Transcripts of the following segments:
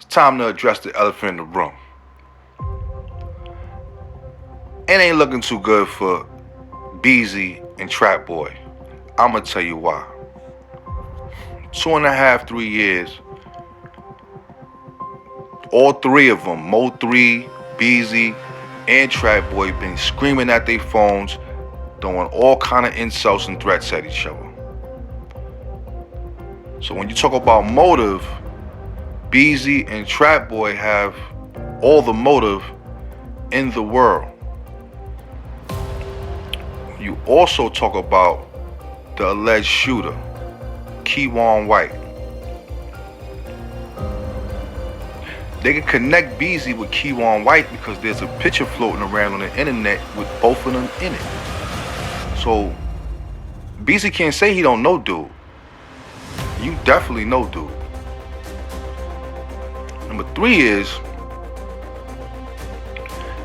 It's time to address the elephant in the room. It ain't looking too good for Beezy and Trapboy. I'ma tell you why. 2.5, 3 years, all three of them, Mo3, Beezy, and Trapboy, been screaming at their phones, throwing all kind of insults and threats at each other. So when you talk about motive, Beezy and Trapboy have all the motive in the world. You also talk about the alleged shooter, Keywan White. They can connect Beezy with Keywan White because there's a picture floating around on the internet with both of them in it. So Beezy can't say he don't know dude. You definitely know dude. Number 3 is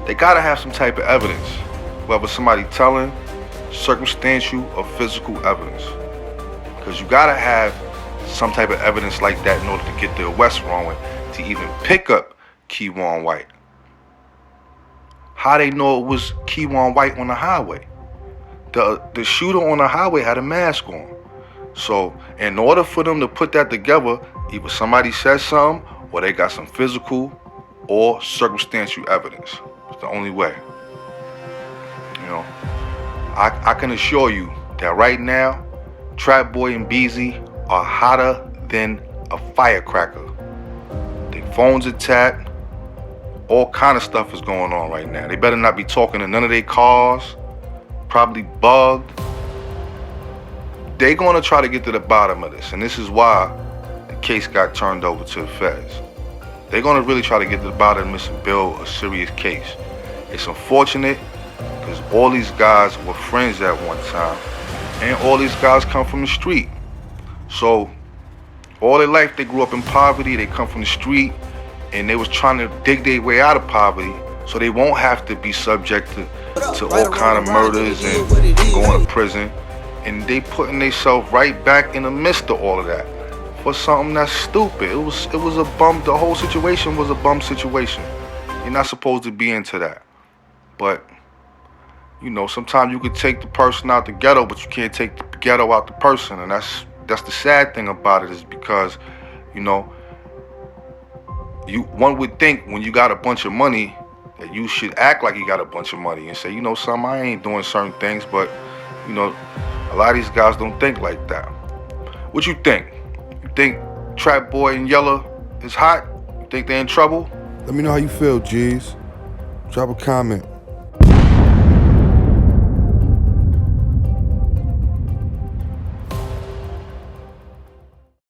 they gotta have some type of evidence, whether somebody telling, circumstantial, or physical evidence. Because you gotta have some type of evidence like that in order to get the arrest warrant to even pick up Keywan White. How they know it was Keywan White on the highway? The shooter on the highway had a mask on. So in order for them to put that together, either somebody said something or they got some physical or circumstantial evidence. It's the only way. You know, I can assure you that right now, Trapboy and Beezy are hotter than a firecracker. Their phones are tapped. All kind of stuff is going on right now. They better not be talking to none of their cars. Probably bugged. They gonna try to get to the bottom of this, and this is why the case got turned over to the feds. They're gonna really try to get to the bottom of this and build a serious case. It's unfortunate because all these guys were friends at one time, and all these guys come from the street. So all their life they grew up in poverty. They come from the street, and they was trying to dig their way out of poverty, so they won't have to be subject to all kind of murders and going to prison. And they putting themselves right back in the midst of all of that for something that's stupid. It was a bum. The whole situation was a bum situation. You're not supposed to be into that. But you know, sometimes you could take the person out the ghetto, but you can't take the ghetto out the person. And that's the sad thing about it, is because, you know, one would think when you got a bunch of money that you should act like you got a bunch of money and say, you know, something, I ain't doing certain things. But you know, a lot of these guys don't think like that. What you think? You think Trapboy and Yella is hot? You think they in trouble? Let me know how you feel, G's. Drop a comment.